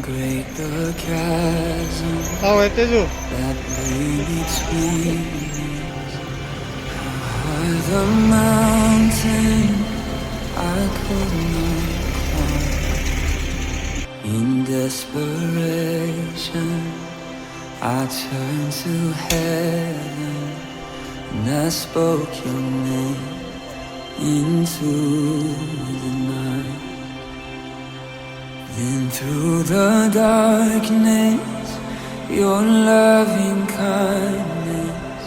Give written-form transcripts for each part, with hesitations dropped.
great the chasm Haisuateu. that lay between us. How high the mountain I could not climb. In desperation, I turned to heaven and I spoke your name into the night. Then through the darkness, your loving kindness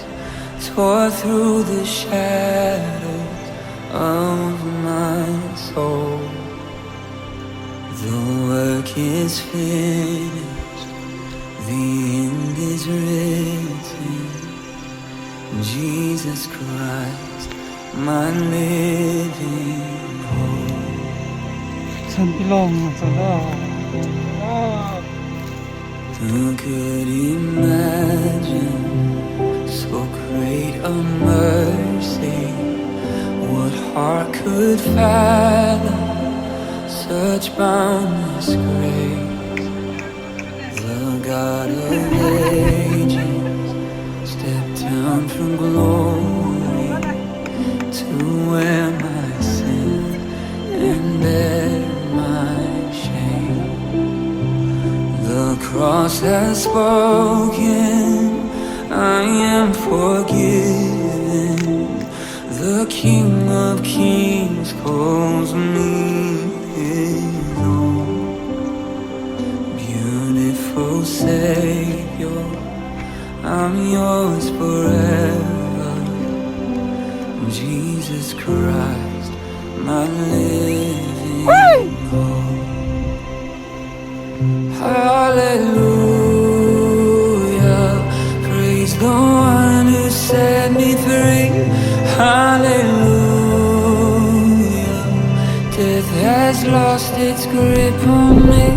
tore through the shadows of my soul. The work is finished, the end is written. Jesus Christ, my living hope. Sanpiluang sana. Who could imagine so great a mercy? What heart could fathom such boundless grace? The God of ages stepped down from glory to wear my sin and bear my shame. The cross has spoken, I am forgiven. The King of Kings calls me his own. Beautiful Savior, I'm yours forever. Jesus Christ, my living hope. Hallelujah, praise the one who set me free. Hallelujah, death has lost its grip on me.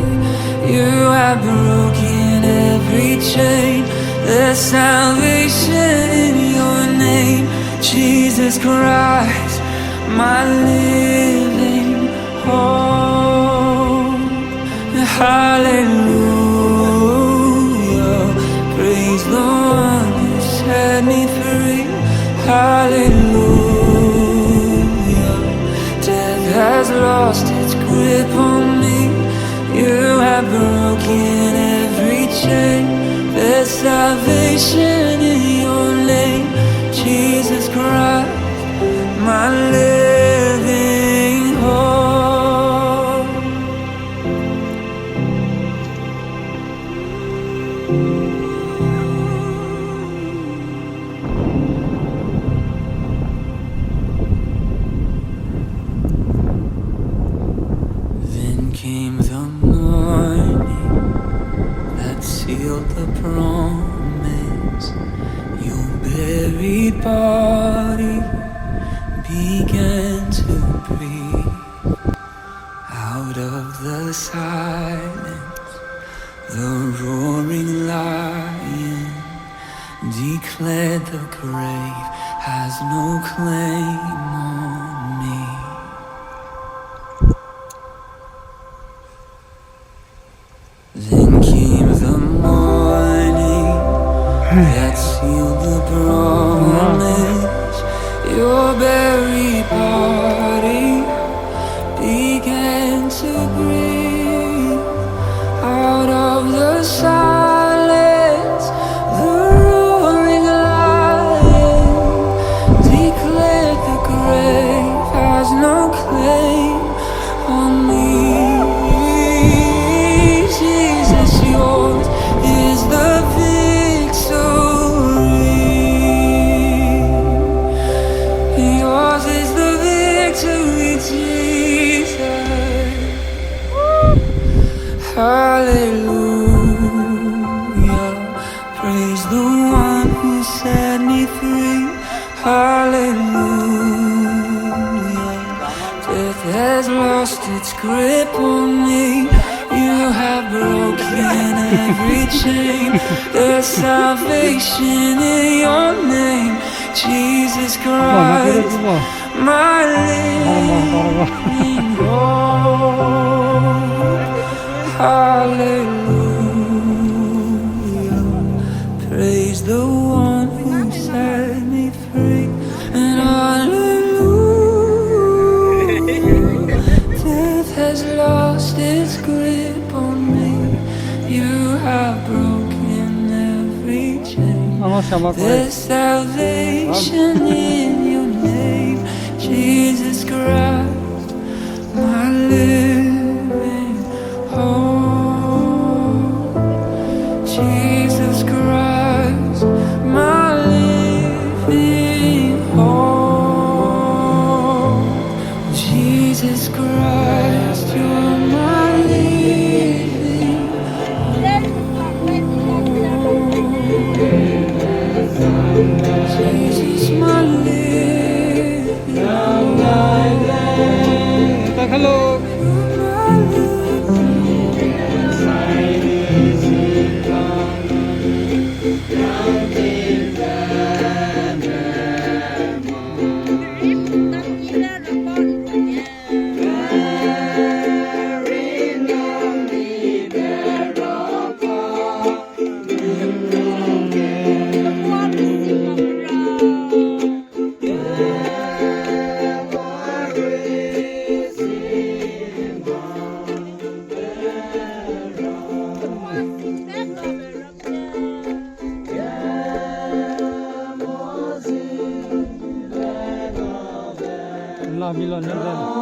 You have broken every chain. There's salvation in your name, Jesus Christ, my living hope. Hallelujah, praise the one who set me free. Hallelujah, death has lost its grip on me. You have broken every chain. There's salvation in your name, Jesus Christ, my living hope. Then came the morning that sealed the promise. Your buried body began to breathe. Out of the silence, the roaring lion declared the grave has no claim on me. Then came the morning that sealed the promise. Your buried body began to breathe. Out of the silence, the roaring lion declared the grave has no claim on me. Jesus, yours is the victory. Yours is the victory, Jesus. Hallelujah, praise the one who set me free. Hallelujah, death has lost its grip on me. You have broken every chain. There's salvation in your name, Jesus Christ, my living hope. Hallelujah. has lost its grip on me. You have broken every chain. There's salvation in your name, Jesus Christ, my living hope. Jesus Christ, my living hope. Jesus Christ, you're my living Jesus, my living Hello. Milon yan din.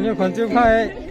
Nhiều con chim khai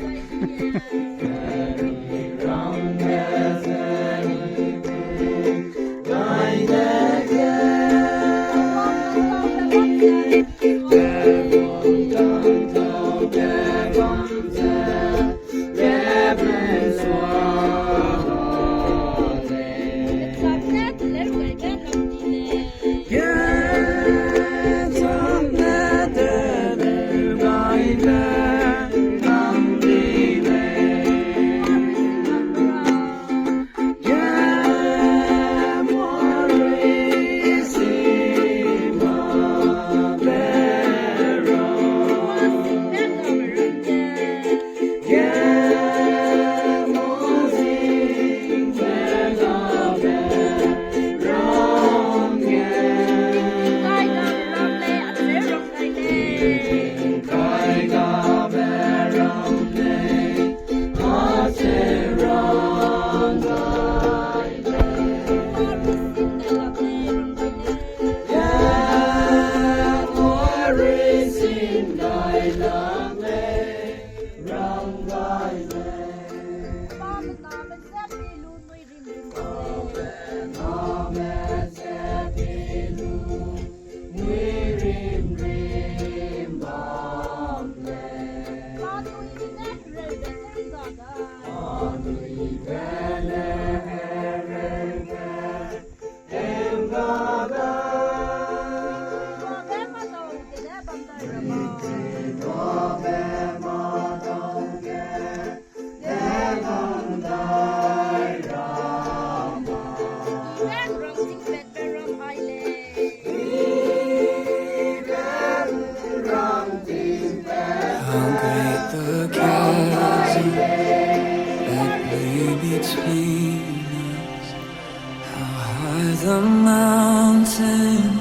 the mountain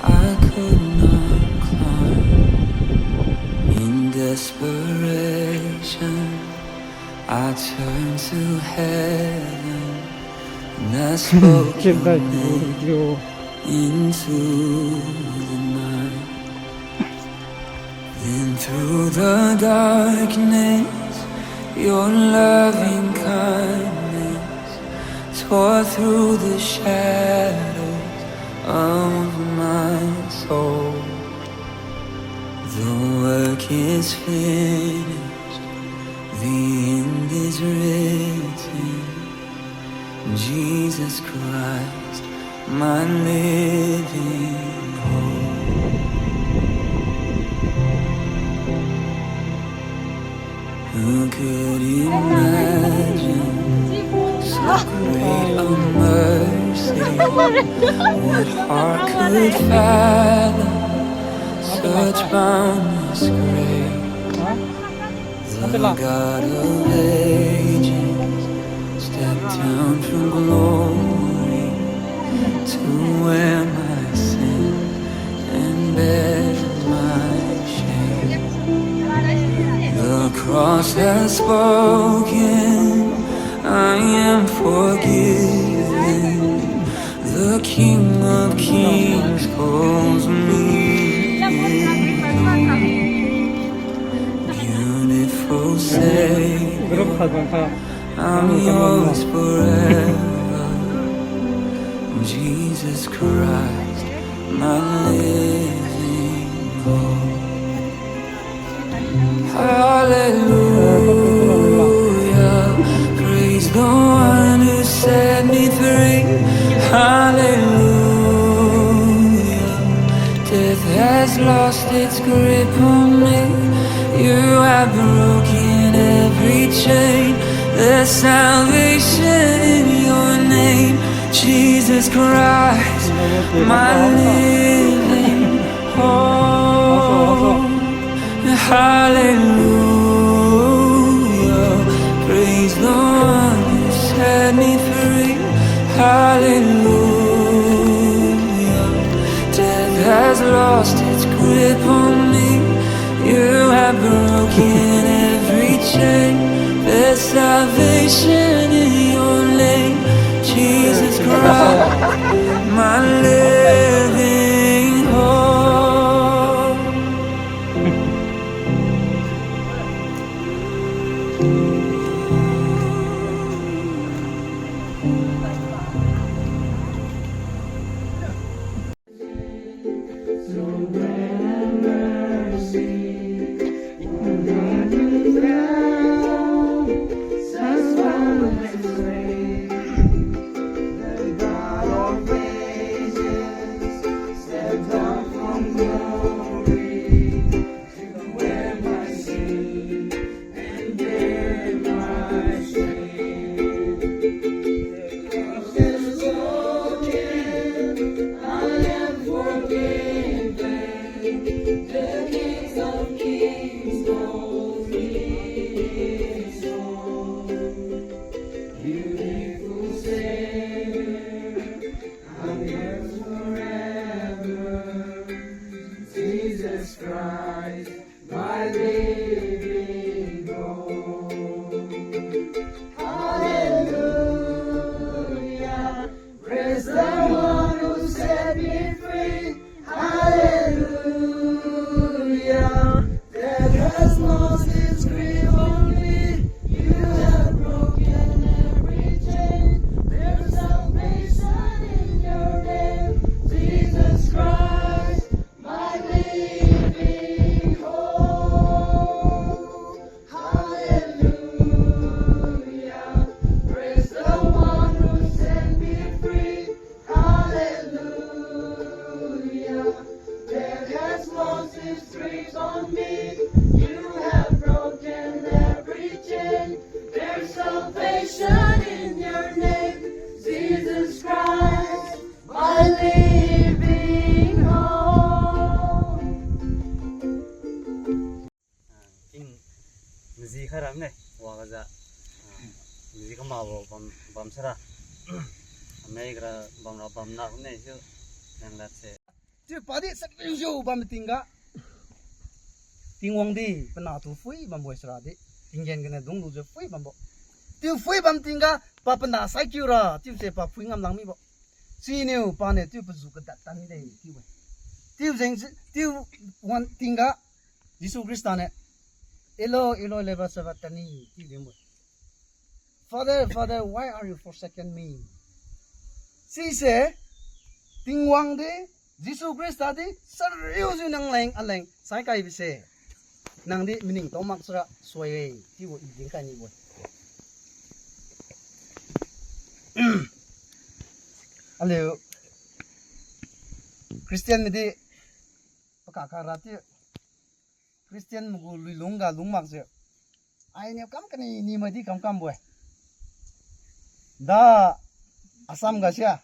I could not climb. In desperation, I turned to heaven and I spoke your name into the night. Then through the darkness, your loving kindness tore through the shadows of my soul. The work is finished, the end is written. Jesus Christ, my living hope. Who could imagine so great a mercy? What heart could fathom such boundless grace? The God of ages stepped down from glory to wear my sin and bear my shame. The cross has spoken, I am forgiven. The King of Kings calls me. Beautiful Savior, I'm yours forever. Jesus Christ, my living hope. Hallelujah, praise the one who set me free. Hallelujah, death has lost its grip on me. You have broken every chain. There's salvation in your name, Jesus Christ, my living hope. Hallelujah, praise the one who set me free. Hallelujah, death has lost its grip on me. You have broken every chain. There's salvation in your name, Jesus Christ, my living hope. Padi sakrijo bam tingga tingwang di penatu fui bam boy seradi tinggen gena dong lu je fui bam bo tiu fui bam tingga pa pena sai kiura tiu se pa fui ngam lang mi bo si new pa ne tiu pezu ka datan de tiu wan tingga Yesus Kristane elo leva savatani tiu demo Father why are you forsaken me si se tingwang de Jesus Christ tadi serius nang aleng sai kai bise nang di mining to mak sra soye ti wo iding kan ni bo alo Christian midi pakakarati Christian mugu lulunga lungmak je ai ne kam kani ni madi kam boy da asam ga sia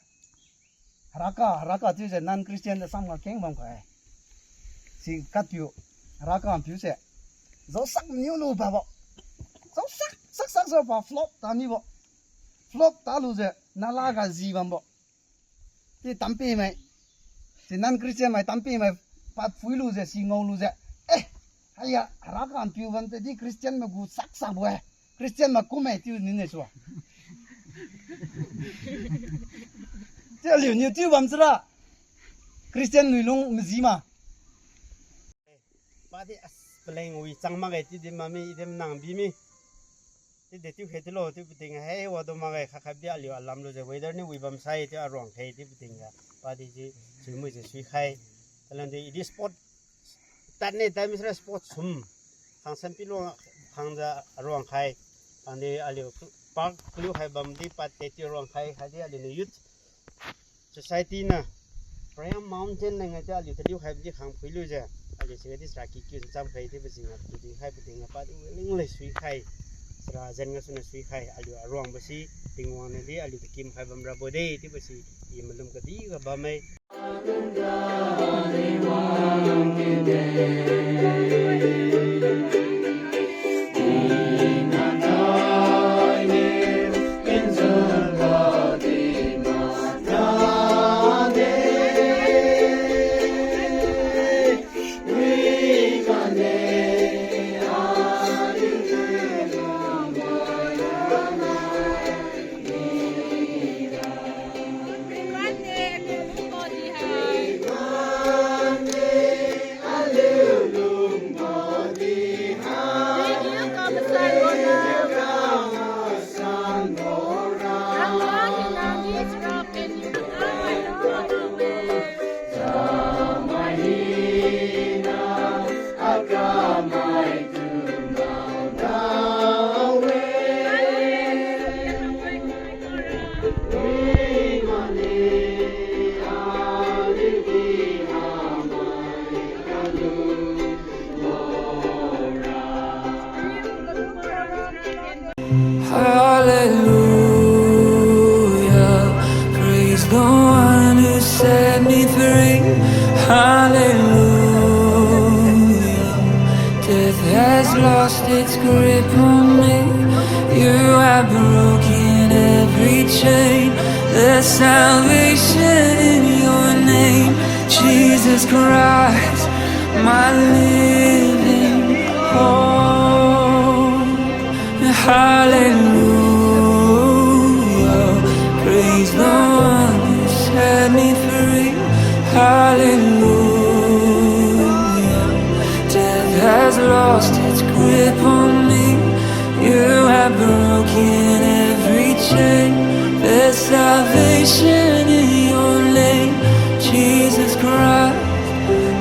raka tu je non Christian asam ga keng bang kai si katyu raka am tu se zo sak niu lu ba bo zo sak zo ba flop ta ni bo flop ta lu je nala ga ji bang bo ti tampi mai ti non Christian mai tampi mai pat fui lu je si ngau lu je haya raka am tu ban te di Christian ma gu sak bo Christian ma ku mai tu ni ne so这里你对我们知道，Christian 女龙没gì mà。把的spelling we 张嘛个，这点嘛咪，这点难比咪，这点丢黑的咯，对不对？嘿，我都嘛个，看比较了，咱们就为了你为办晒，这软黑对不对呀？把的这全部是水开，但是这 spot， 但呢，但是 spot 什，hàng Sanpiluang hàng ra ruang khai, hàng de alio park liu hai bam di pat te ruang khai, hai de alio youth society na, Prayam mountain na nga alio te liu hai di hàng pui liu ja, alio se di sraki kyun cham khai te besi nga tu di hai puting nga pat ling le sui khai, sra zen nga suna sui khai alio ruang besi tingwan ne di alio te kim hai bam rabo de te besi di malum ka di ga bamai. Hallelujah, praise the one who set me free. Hallelujah, death has lost its grip on me. You have broken every chain. There's salvation in your name, Jesus Christ, my living hope. Hallelujah, praise the one who set me free. Hallelujah, death has lost its grip on me. You have broken every chain. There's salvation in your name, Jesus Christ,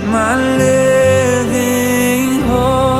my living hope.